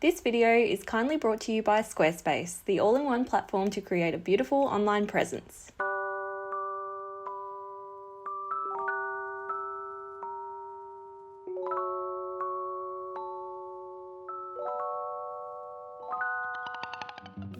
This video is kindly brought to you by Squarespace, the all-in-one platform to create a beautiful online presence.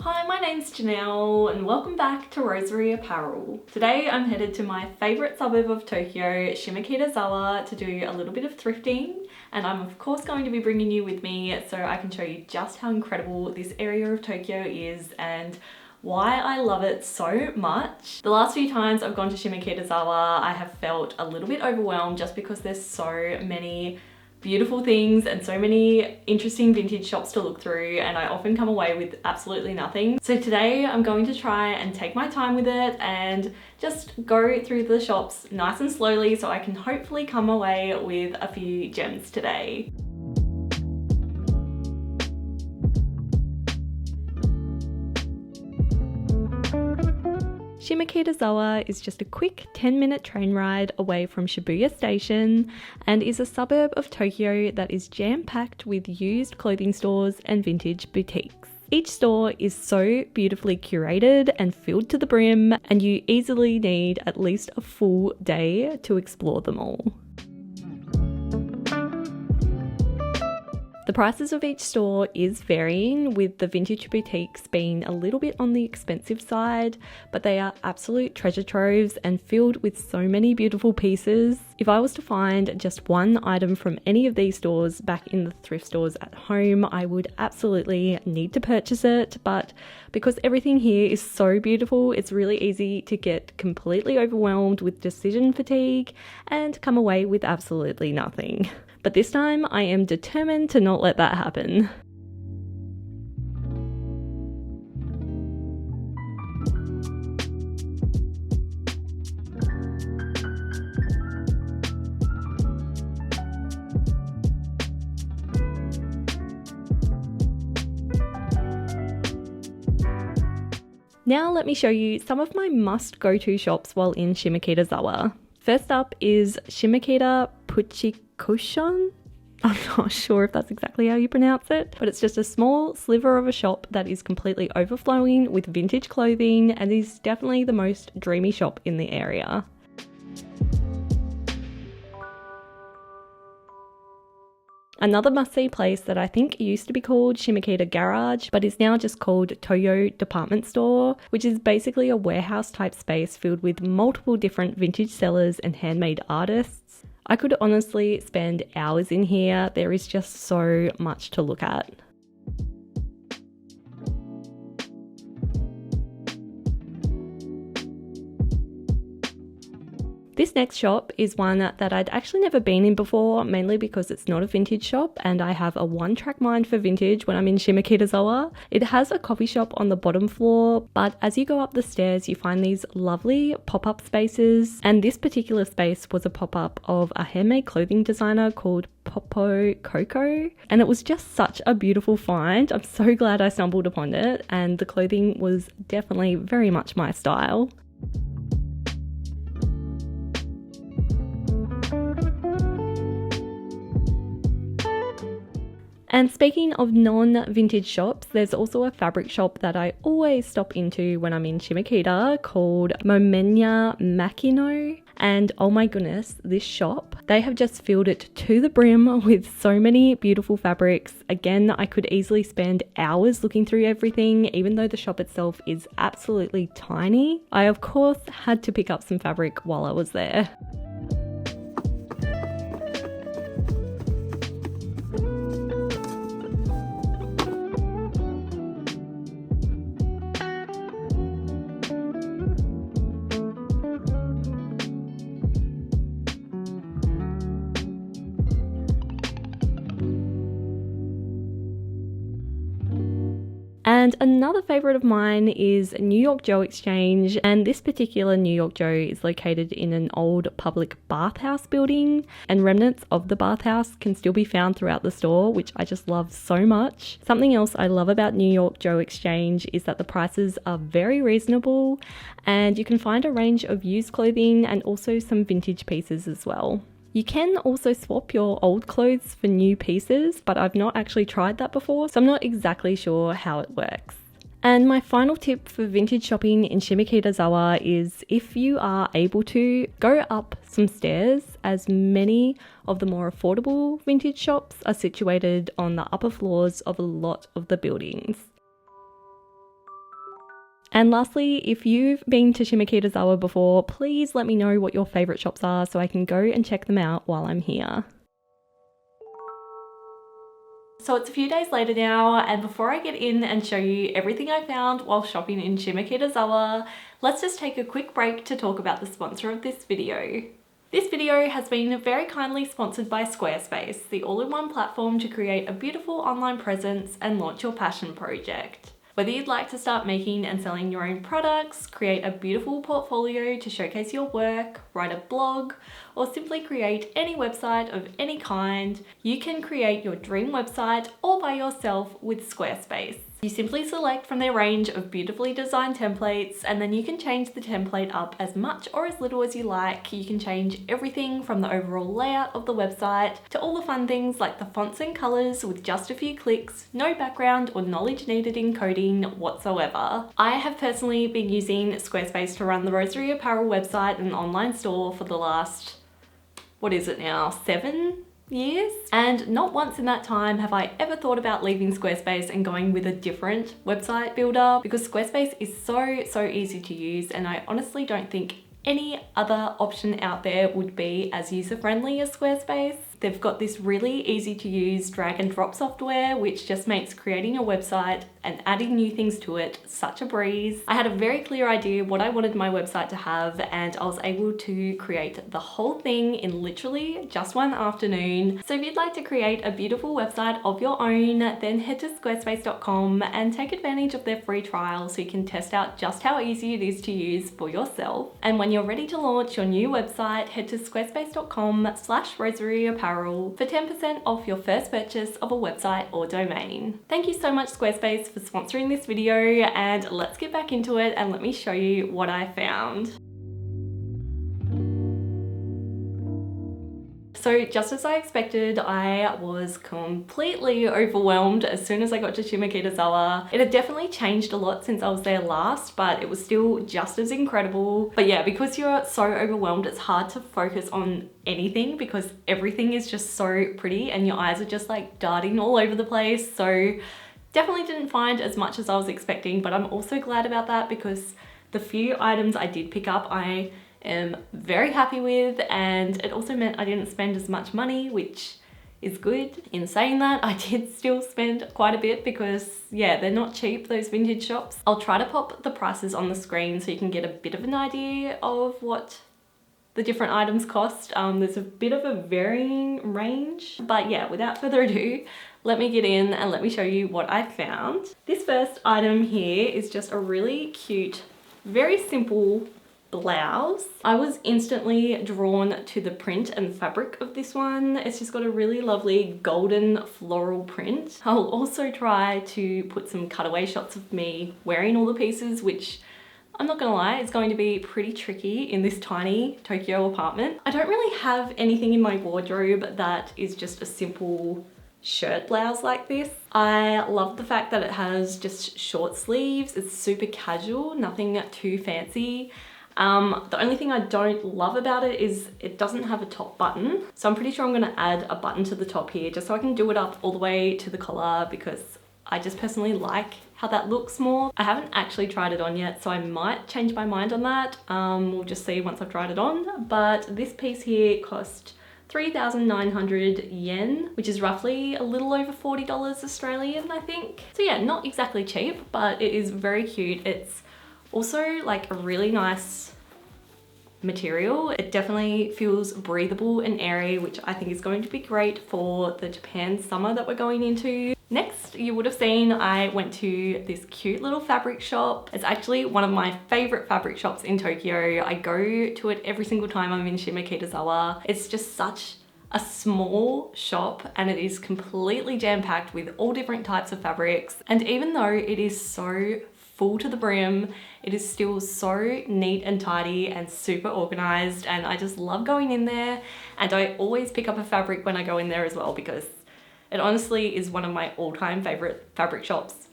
Hi, my name's Janelle and welcome back to Rosery Apparel. Today I'm headed to my favourite suburb of Tokyo, Shimokitazawa, to do a little bit of thrifting, and I'm of course going to be bringing you with me so I can show you just how incredible this area of Tokyo is and why I love it so much. The last few times I've gone to Shimokitazawa, I have felt a little bit overwhelmed just because there's so many beautiful things and so many interesting vintage shops to look through, and I often come away with absolutely nothing. So today I'm going to try and take my time with it and just go through the shops nice and slowly so I can hopefully come away with a few gems today. Shimokitazawa is just a quick 10-minute train ride away from Shibuya Station and is a suburb of Tokyo that is jam-packed with used clothing stores and vintage boutiques. Each store is so beautifully curated and filled to the brim, and you easily need at least a full day to explore them all. The prices of each store is varying, with the vintage boutiques being a little bit on the expensive side, but they are absolute treasure troves and filled with so many beautiful pieces. If I was to find just one item from any of these stores back in the thrift stores at home, I would absolutely need to purchase it, but because everything here is so beautiful, it's really easy to get completely overwhelmed with decision fatigue and come away with absolutely nothing. But this time I am determined to not let that happen. Now let me show you some of my must-go-to shops while in Shimokitazawa. First up is Shimokita Puchikoshon. I'm not sure if that's exactly how you pronounce it, but it's just a small sliver of a shop that is completely overflowing with vintage clothing and is definitely the most dreamy shop in the area. Another must-see place that I think used to be called Shimokita Garage, but is now just called Toyo Department Store, which is basically a warehouse type space filled with multiple different vintage sellers and handmade artists. I could honestly spend hours in here. There is just so much to look at. This next shop is one that I'd actually never been in before, mainly because it's not a vintage shop and I have a one-track mind for vintage when I'm in Shimokitazawa. It has a coffee shop on the bottom floor, but as you go up the stairs you find these lovely pop-up spaces, and this particular space was a pop-up of a handmade clothing designer called Popo Coco, and it was just such a beautiful find. I'm so glad I stumbled upon it, and the clothing was definitely very much my style. And speaking of non-vintage shops, there's also a fabric shop that I always stop into when I'm in Shimokita called Momenya Makino. And oh my goodness, this shop, they have just filled it to the brim with so many beautiful fabrics. Again, I could easily spend hours looking through everything, even though the shop itself is absolutely tiny. I of course had to pick up some fabric while I was there. And another favourite of mine is New York Joe Exchange, and this particular New York Joe is located in an old public bathhouse building, and remnants of the bathhouse can still be found throughout the store, which I just love so much. Something else I love about New York Joe Exchange is that the prices are very reasonable and you can find a range of used clothing and also some vintage pieces as well. You can also swap your old clothes for new pieces, but I've not actually tried that before, so I'm not exactly sure how it works. And my final tip for vintage shopping in Shimokitazawa is, if you are able to, go up some stairs, as many of the more affordable vintage shops are situated on the upper floors of a lot of the buildings. And lastly, if you've been to Shimokitazawa before, please let me know what your favourite shops are so I can go and check them out while I'm here. So it's a few days later now, and before I get in and show you everything I found while shopping in Shimokitazawa, let's just take a quick break to talk about the sponsor of this video. This video has been very kindly sponsored by Squarespace, the all-in-one platform to create a beautiful online presence and launch your passion project. Whether you'd like to start making and selling your own products, create a beautiful portfolio to showcase your work, write a blog, or simply create any website of any kind, you can create your dream website all by yourself with Squarespace. You simply select from their range of beautifully designed templates, and then you can change the template up as much or as little as you like. You can change everything from the overall layout of the website to all the fun things like the fonts and colors with just a few clicks, no background or knowledge needed in coding whatsoever. I have personally been using Squarespace to run the Rosery Apparel website and online store for the last, what is it now, 7 years? And not once in that time have I ever thought about leaving Squarespace and going with a different website builder, because Squarespace is so easy to use, and I honestly don't think any other option out there would be as user-friendly as Squarespace. They've got this really easy to use drag and drop software, which just makes creating a website and adding new things to it such a breeze. I had a very clear idea what I wanted my website to have, and I was able to create the whole thing in literally just one afternoon. So if you'd like to create a beautiful website of your own, then head to squarespace.com and take advantage of their free trial so you can test out just how easy it is to use for yourself. And when you're ready to launch your new website, head to squarespace.com/roseryapparel for 10% off your first purchase of a website or domain. Thank you so much, Squarespace, for sponsoring this video, and let's get back into it and let me show you what I found. So just as I expected, I was completely overwhelmed as soon as I got to Shimokitazawa. It had definitely changed a lot since I was there last, but it was still just as incredible. But yeah, because you're so overwhelmed, it's hard to focus on anything because everything is just so pretty and your eyes are just like darting all over the place. So definitely didn't find as much as I was expecting, but I'm also glad about that because the few items I did pick up, I am very happy with, and it also meant I didn't spend as much money, which is good. In saying that, I did still spend quite a bit because yeah, they're not cheap, those vintage shops. I'll try to pop the prices on the screen so you can get a bit of an idea of what the different items cost. There's a bit of a varying range, but yeah, without further ado, let me get in and let me show you what I found. This first item here is just a really cute, very simple blouse. I was instantly drawn to the print and fabric of this one. It's just got a really lovely golden floral print. I'll also try to put some cutaway shots of me wearing all the pieces, which I'm not gonna lie, it's going to be pretty tricky in this tiny Tokyo apartment. I don't really have anything in my wardrobe that is just a simple shirt blouse like this. I love the fact that it has just short sleeves. It's super casual, nothing too fancy. The only thing I don't love about it is it doesn't have a top button. So I'm pretty sure I'm gonna add a button to the top here just so I can do it up all the way to the collar because I just personally like how that looks more. I haven't actually tried it on yet, so I might change my mind on that. We'll just see once I've tried it on. But this piece here cost 3,900 yen, which is roughly a little over $40 Australian, I think. So yeah, not exactly cheap, but it is very cute. It's also like a really nice material. It definitely feels breathable and airy, which I think is going to be great for the Japan summer that we're going into. Next, you would have seen I went to this cute little fabric shop. It's actually one of my favorite fabric shops in Tokyo. I go to it every single time I'm in Shimokitazawa. It's just such a small shop and it is completely jam-packed with all different types of fabrics. And even though it is so full to the brim. It is still so neat and tidy and super organized, and I just love going in there. And I always pick up a fabric when I go in there as well, because it honestly is one of my all-time favorite fabric shops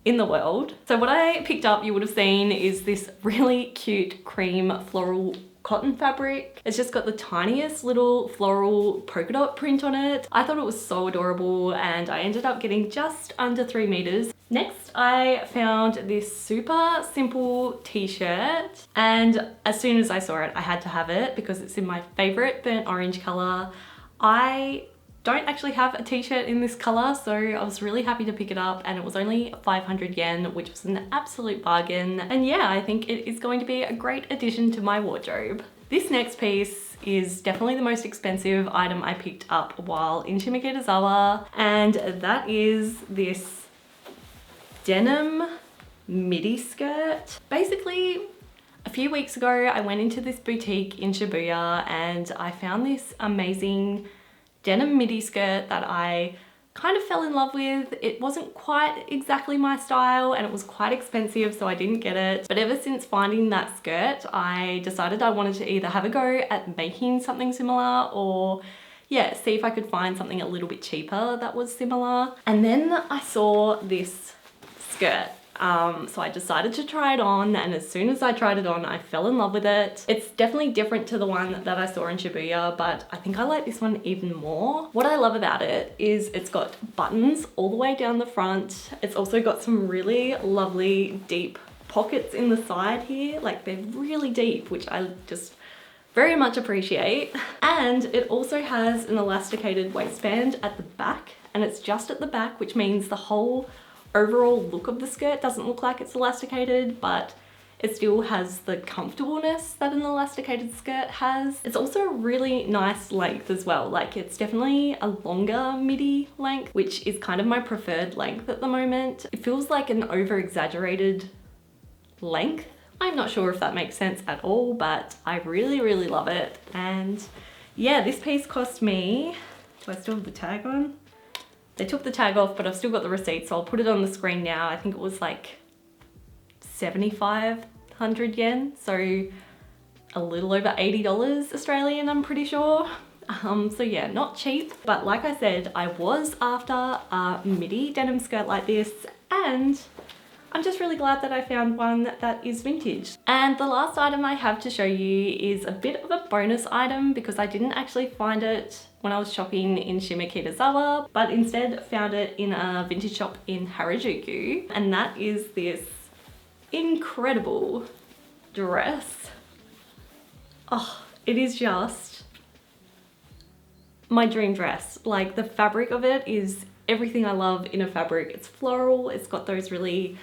in the world. So what I picked up, you would have seen, is this really cute cream floral cotton fabric. It's just got the tiniest little floral polka dot print on it. I thought it was so adorable, and I ended up getting just under 3 meters. Next, I found this super simple t-shirt, and as soon as I saw it, I had to have it because it's in my favorite burnt orange color. I don't actually have a t-shirt in this color, so I was really happy to pick it up, and it was only 500 yen, which was an absolute bargain. And yeah, I think it is going to be a great addition to my wardrobe. This next piece is definitely the most expensive item I picked up while in Shimokitazawa, and that is this denim midi skirt. Basically, a few weeks ago, I went into this boutique in Shibuya and I found this amazing denim midi skirt that I kind of fell in love with. It wasn't quite exactly my style and it was quite expensive, so I didn't get it. But ever since finding that skirt, I decided I wanted to either have a go at making something similar, or yeah, see if I could find something a little bit cheaper that was similar. And then I saw this skirt. So I decided to try it on, and as soon as I tried it on, I fell in love with it. It's definitely different to the one that I saw in Shibuya, but I think I like this one even more. What I love about it is it's got buttons all the way down the front. It's also got some really lovely deep pockets in the side here. Like, they're really deep, which I just very much appreciate. And it also has an elasticated waistband at the back, and it's just at the back, which means the whole overall look of the skirt doesn't look like it's elasticated, but it still has the comfortableness that an elasticated skirt has. It's also a really nice length as well. Like, it's definitely a longer midi length, which is kind of my preferred length at the moment. It feels like an over-exaggerated length. I'm not sure if that makes sense at all, but I really, really love it. And yeah, this piece cost me, do I still have the tag on? They took the tag off, but I've still got the receipt, so I'll put it on the screen now. I think it was like 7,500 yen, so a little over $80 Australian, I'm pretty sure. So yeah, not cheap, but like I said, I was after a midi denim skirt like this, and I'm just really glad that I found one that is vintage. And the last item I have to show you is a bit of a bonus item, because I didn't actually find it when I was shopping in Shimokitazawa, but instead found it in a vintage shop in Harajuku. And that is this incredible dress. Oh, it is just my dream dress. Like, the fabric of it is everything I love in a fabric. It's floral, it's got those really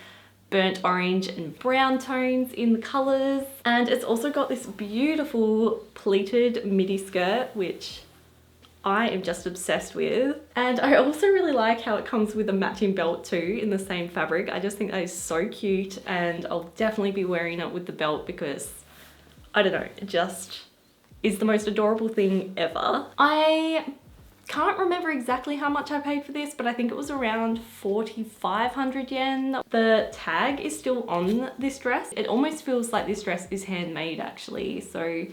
burnt orange and brown tones in the colors, and it's also got this beautiful pleated midi skirt, which I am just obsessed with. And I also really like how it comes with a matching belt too in the same fabric. I just think that is so cute, and I'll definitely be wearing it with the belt because, I don't know, it just is the most adorable thing ever. I can't remember exactly how much I paid for this, but I think it was around 4,500 yen. The tag is still on this dress. It almost feels like this dress is handmade actually, so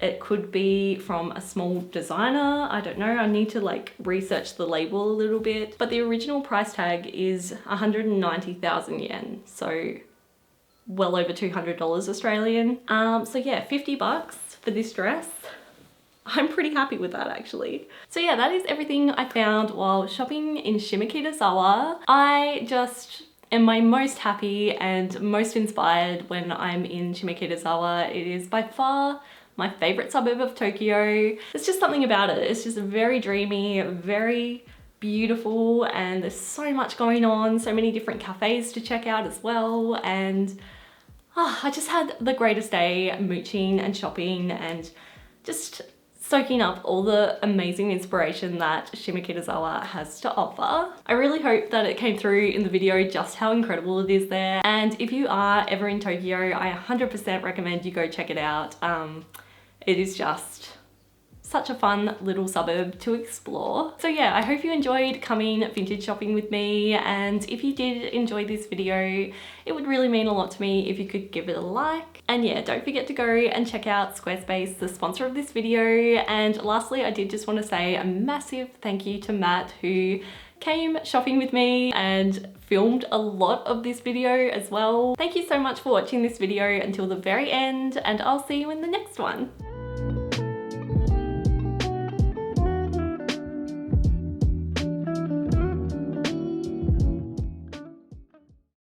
it could be from a small designer. I don't know, I need to like research the label a little bit, but the original price tag is 190,000 yen, so well over $200 Australian. So yeah, 50 bucks for this dress. I'm pretty happy with that actually. So yeah, that is everything I found while shopping in Shimokitazawa. I just am my most happy and most inspired when I'm in Shimokitazawa. It is by far my favorite suburb of Tokyo. There's just something about it. It's just very dreamy, very beautiful, and there's so much going on, so many different cafes to check out as well. And I just had the greatest day mooching and shopping and just soaking up all the amazing inspiration that Shimokitazawa has to offer. I really hope that it came through in the video just how incredible it is there. And if you are ever in Tokyo, I 100% recommend you go check it out. It is just such a fun little suburb to explore. So yeah, I hope you enjoyed coming vintage shopping with me, and if you did enjoy this video, it would really mean a lot to me if you could give it a like. And yeah, don't forget to go and check out Squarespace, the sponsor of this video. And lastly, I did just want to say a massive thank you to Matt, who came shopping with me and filmed a lot of this video as well. Thank you so much for watching this video until the very end, and I'll see you in the next one.